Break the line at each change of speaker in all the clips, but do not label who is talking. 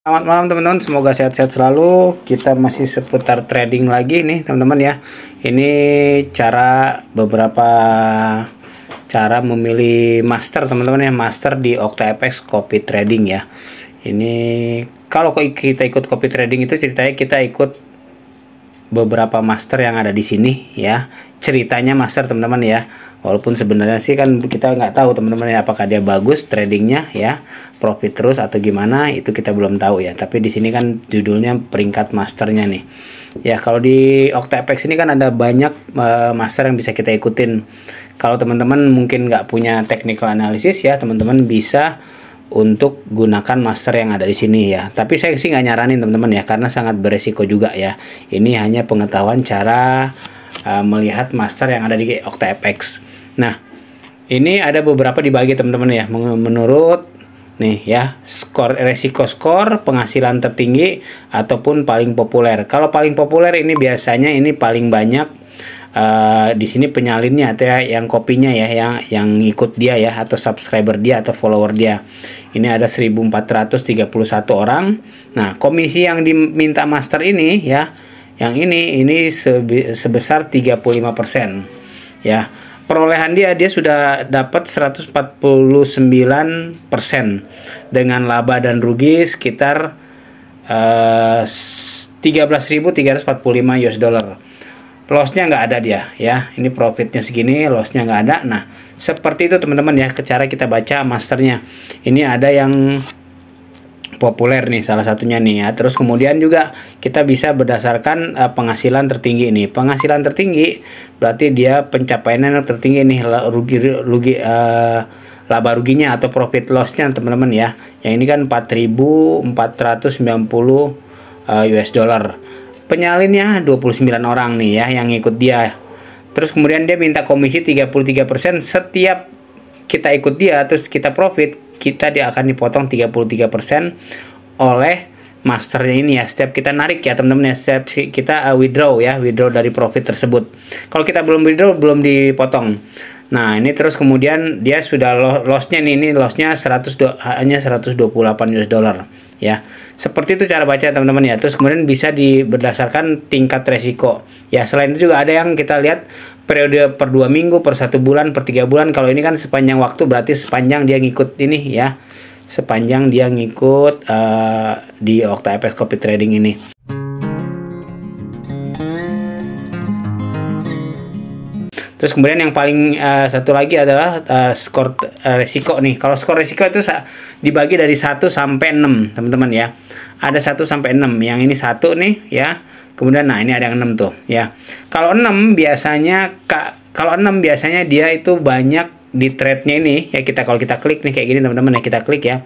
Selamat malam teman-teman, semoga sehat-sehat selalu. Kita masih seputar trading lagi nih teman-teman ya. Ini beberapa cara memilih master teman-teman ya, master di OctaFX copy trading ya. Ini kalau kita ikut copy trading itu ceritanya kita ikut beberapa master yang ada di sini ya. Ceritanya master teman-teman ya. Walaupun sebenarnya sih kan kita nggak tahu teman-teman ya, apakah dia bagus tradingnya ya, profit terus atau gimana, itu kita belum tahu ya. Tapi di sini kan judulnya peringkat masternya nih. Ya kalau di OctaFX ini kan ada banyak master yang bisa kita ikutin. Kalau teman-teman mungkin nggak punya technical analysis ya, teman-teman bisa untuk gunakan master yang ada di sini ya. Tapi saya sih nggak nyaranin teman-teman ya, karena sangat beresiko juga ya. Ini hanya pengetahuan cara melihat master yang ada di OctaFX. Nah, ini ada beberapa dibagi teman-teman ya, menurut nih ya, resiko skor, penghasilan tertinggi ataupun paling populer. Kalau paling populer ini biasanya ini paling banyak di sini penyalinnya atau ya, yang kopinya ya, yang ikut dia ya, atau subscriber dia atau follower dia. Ini ada 1431 orang. Nah, komisi yang diminta master ini ya, yang ini sebesar 35% ya. Perolehan dia sudah dapat 149% dengan laba dan rugi sekitar 13.345 US dollar. Lossnya nggak ada dia ya. Ini profitnya segini, lossnya nggak ada. Nah, seperti itu teman-teman ya, cara kita baca masternya. Ini ada yang populer nih, salah satunya nih ya. Terus kemudian juga kita bisa berdasarkan penghasilan tertinggi ini. Penghasilan tertinggi berarti dia pencapaiannya tertinggi nih, laba ruginya atau profit lossnya teman-teman ya. Yang ini kan 4.490 US dollar. Penyalinnya 29 orang nih ya yang ikut dia. Terus kemudian dia minta komisi 33% setiap kita ikut dia, terus kita profit, dia akan dipotong 33% oleh masternya ini ya. Setiap kita narik ya teman-teman ya, setiap kita withdraw dari profit tersebut. Kalau kita belum withdraw, belum dipotong. Nah, ini terus kemudian dia sudah lossnya nih, ini lossnya hanya 128 US dollar ya. Seperti itu cara baca teman-teman ya. Terus kemudian bisa berdasarkan tingkat resiko ya. Selain itu juga ada yang kita lihat periode per 2 minggu, per 1 bulan, per 3 bulan. Kalau ini kan sepanjang waktu, berarti sepanjang dia ngikut ini ya, sepanjang dia ngikut di OctaFX copy trading ini. Terus kemudian yang paling satu lagi adalah skor resiko nih. Kalau skor resiko itu dibagi dari 1 sampai 6 teman-teman ya. Ada 1 sampai 6. Yang ini 1 nih ya. Kemudian nah ini ada yang 6 tuh ya. Kalau 6 biasanya dia itu banyak di trade-nya ini ya. Kalau kita klik nih kayak gini teman-teman ya, kita klik ya.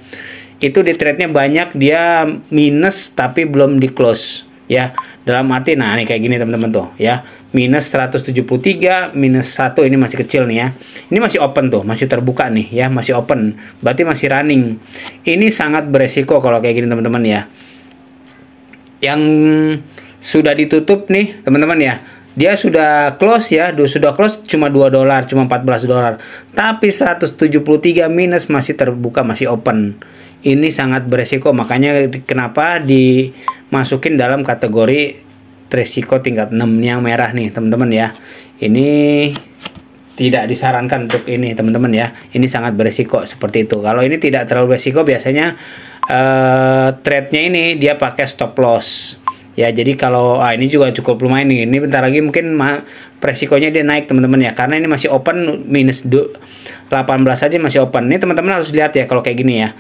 Itu di trade-nya banyak dia minus tapi belum di close ya. Dalam arti nah ini kayak gini teman-teman tuh ya. Minus 173, minus 1 ini masih kecil nih ya. Ini masih open tuh, masih terbuka nih ya, masih open. Berarti masih running. Ini sangat beresiko kalau kayak gini teman-teman ya. Yang sudah ditutup nih teman-teman ya, dia sudah close ya, sudah close cuma 2 dolar, cuma 14 dolar, tapi 173 minus masih terbuka, masih open. Ini sangat beresiko, makanya kenapa dimasukin dalam kategori resiko tingkat 6 yang merah nih teman-teman ya. Ini tidak disarankan untuk ini teman-teman ya. Ini sangat beresiko seperti itu. Kalau ini tidak terlalu beresiko, biasanya trade-nya ini dia pakai stop loss ya. Jadi kalau ini juga cukup lumayan nih. Ini bentar lagi mungkin resikonya dia naik teman-teman ya, karena ini masih open minus 18 aja masih open. Ini teman-teman harus lihat ya kalau kayak gini ya.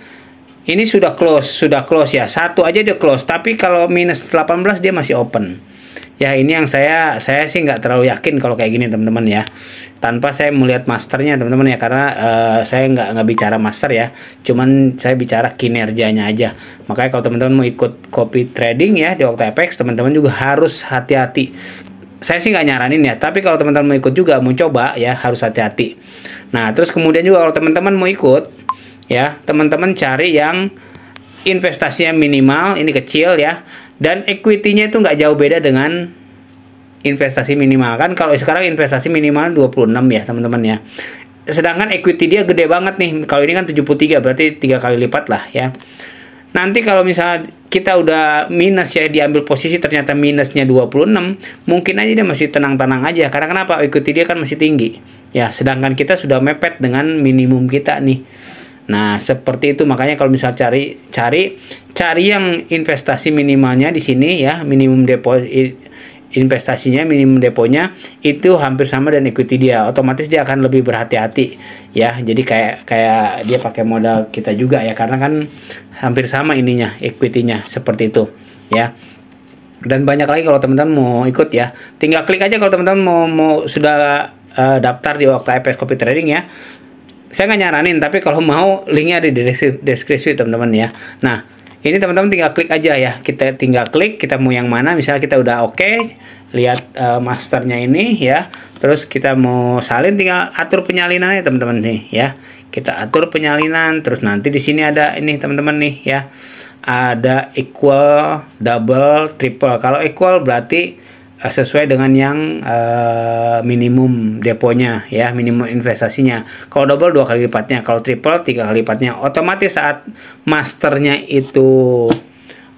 Ini sudah close ya. 1 aja dia close, tapi kalau minus 18 dia masih open. Ya, ini yang saya sih nggak terlalu yakin kalau kayak gini teman-teman ya. Tanpa saya melihat masternya teman-teman ya, karena saya nggak bicara master ya. Cuman saya bicara kinerjanya aja. Makanya kalau teman-teman mau ikut copy trading ya di OctaFX, teman-teman juga harus hati-hati. Saya sih nggak nyaranin ya, tapi kalau teman-teman mau ikut juga, mau coba ya, harus hati-hati. Nah, terus kemudian juga kalau teman-teman mau ikut ya, teman-teman cari yang investasinya minimal, ini kecil ya, dan equity-nya itu nggak jauh beda dengan investasi minimal. Kan kalau sekarang investasi minimal 26 ya teman-teman ya. Sedangkan equity dia gede banget nih. Kalau ini kan 73, berarti 3 kali lipat lah ya. Nanti kalau misalnya kita udah minus ya, diambil posisi ternyata minusnya 26, mungkin aja dia masih tenang-tenang aja. Karena kenapa? Equity dia kan masih tinggi. Ya, sedangkan kita sudah mepet dengan minimum kita nih. Nah, seperti itu. Makanya kalau misal cari yang investasi minimalnya di sini ya, minimum deposit investasinya, minimum deponya itu hampir sama dengan equity dia. Otomatis dia akan lebih berhati-hati ya. Jadi kayak dia pakai modal kita juga ya, karena kan hampir sama ininya, equity-nya seperti itu ya. Dan banyak lagi kalau teman-teman mau ikut ya. Tinggal klik aja kalau teman-teman mau sudah daftar di Okta FX Copy Trading ya. Saya nggak nyaranin, tapi kalau mau linknya ada di deskripsi teman-teman ya. Nah, ini teman-teman tinggal klik aja ya. Kita tinggal klik, kita mau yang mana. Misalnya kita udah oke, lihat masternya ini ya. Terus kita mau salin, tinggal atur penyalinannya teman-teman nih ya. Kita atur penyalinan. Terus nanti di sini ada ini teman-teman nih ya. Ada equal, double, triple. Kalau equal berarti sesuai dengan yang minimum deponya ya, minimum investasinya. Kalau double 2 kali lipatnya, kalau triple 3 kali lipatnya. Otomatis saat masternya itu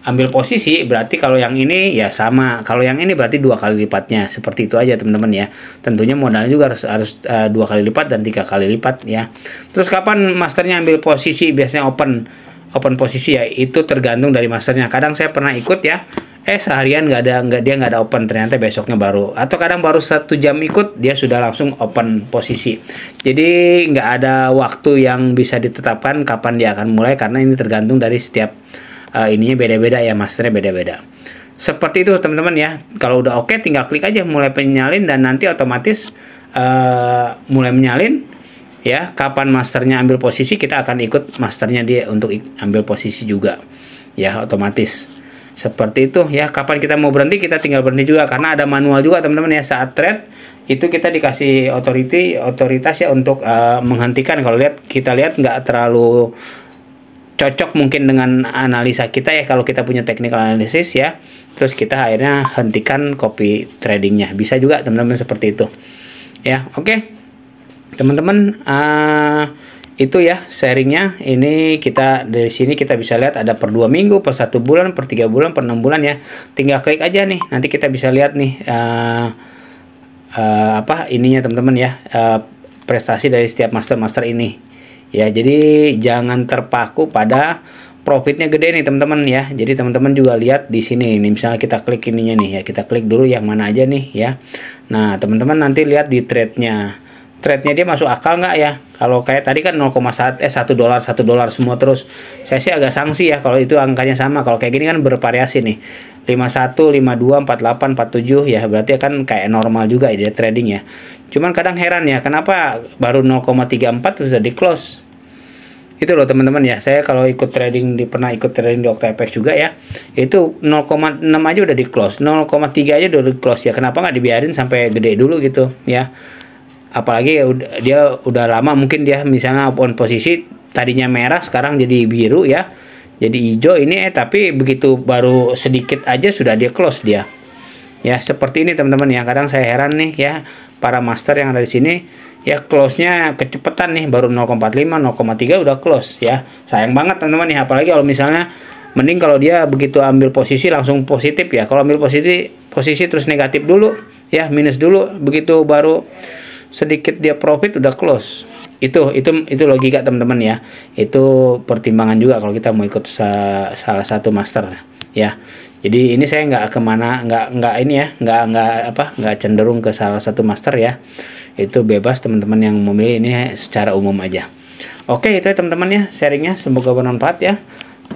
ambil posisi, berarti kalau yang ini ya sama, kalau yang ini berarti 2 kali lipatnya. Seperti itu aja teman-teman ya. Tentunya modalnya juga harus 2 kali lipat dan 3 kali lipat ya. Terus kapan masternya ambil posisi? Biasanya open posisi ya, itu tergantung dari masternya. Kadang saya pernah ikut ya, seharian dia nggak ada open, ternyata besoknya baru, atau kadang baru 1 jam ikut dia sudah langsung open posisi. Jadi nggak ada waktu yang bisa ditetapkan kapan dia akan mulai, karena ini tergantung dari setiap ininya beda-beda ya, masternya beda-beda. Seperti itu teman-teman ya. Kalau udah oke, tinggal klik aja mulai penyalin, dan nanti otomatis mulai menyalin ya. Kapan masternya ambil posisi, kita akan ikut masternya dia untuk ambil posisi juga ya, otomatis. Seperti itu ya. Kapan kita mau berhenti, kita tinggal berhenti juga, karena ada manual juga teman-teman ya. Saat trade itu kita dikasih otoritas ya untuk menghentikan. Kalau kita lihat nggak terlalu cocok mungkin dengan analisa kita ya, kalau kita punya technical analysis ya, terus kita akhirnya hentikan copy tradingnya. Bisa juga teman-teman seperti itu ya. Oke teman-teman, itu ya sharingnya. Ini kita dari sini kita bisa lihat ada per 2 minggu, per 1 bulan, per 3 bulan, per 6 bulan ya. Tinggal klik aja nih, nanti kita bisa lihat nih apa ininya teman-teman ya, prestasi dari setiap master ini ya. Jadi jangan terpaku pada profitnya gede nih teman-teman ya. Jadi teman-teman juga lihat di sini. Ini misalnya kita klik ininya nih ya, kita klik dulu yang mana aja nih ya. Nah teman-teman nanti lihat di trade-nya dia masuk akal nggak ya. Kalau kayak tadi kan 0,1 $1 semua terus, saya sih agak sanksi ya kalau itu angkanya sama. Kalau kayak gini kan bervariasi nih, 51, 52, 48, 47 ya, berarti kan kayak normal juga ya trading ya. Cuman kadang heran ya, kenapa baru 0,34 sudah di close. Itu loh teman-teman ya. Saya kalau pernah ikut trading di Okta FX juga ya, itu 0,6 aja udah di close, 0,3 aja udah di close ya. Kenapa nggak dibiarin sampai gede dulu gitu ya. Apalagi dia udah lama, mungkin dia misalnya open posisi tadinya merah sekarang jadi biru ya, jadi hijau ini tapi begitu baru sedikit aja sudah dia close dia ya. Seperti ini teman-teman ya. Kadang saya heran nih ya, para master yang ada di sini ya, close-nya kecepatan nih, baru 0,45 0,3 udah close ya. Sayang banget teman-teman ya. Apalagi kalau misalnya mending kalau dia begitu ambil posisi langsung positif ya. Kalau ambil posisi terus negatif dulu ya, minus dulu, begitu baru sedikit dia profit udah close. Itu logika teman-teman ya. Itu pertimbangan juga kalau kita mau ikut salah satu master ya. Jadi ini saya nggak kemana, nggak ini ya, nggak cenderung ke salah satu master ya. Itu bebas teman-teman yang memilih, ini secara umum aja. Oke itu ya teman-teman ya, sharingnya semoga bermanfaat ya.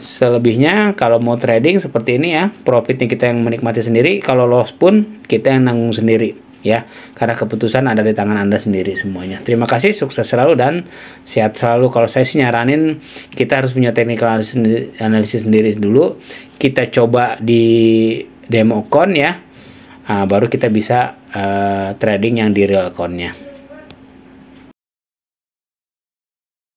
Selebihnya kalau mau trading seperti ini ya, profitnya kita yang menikmati sendiri, kalau loss pun kita yang nanggung sendiri ya, karena keputusan ada di tangan Anda sendiri semuanya. Terima kasih, sukses selalu dan sehat selalu. Kalau saya sih nyaranin kita harus punya technical analisis sendiri dulu, kita coba di demo account ya, baru kita bisa trading yang di real accountnya.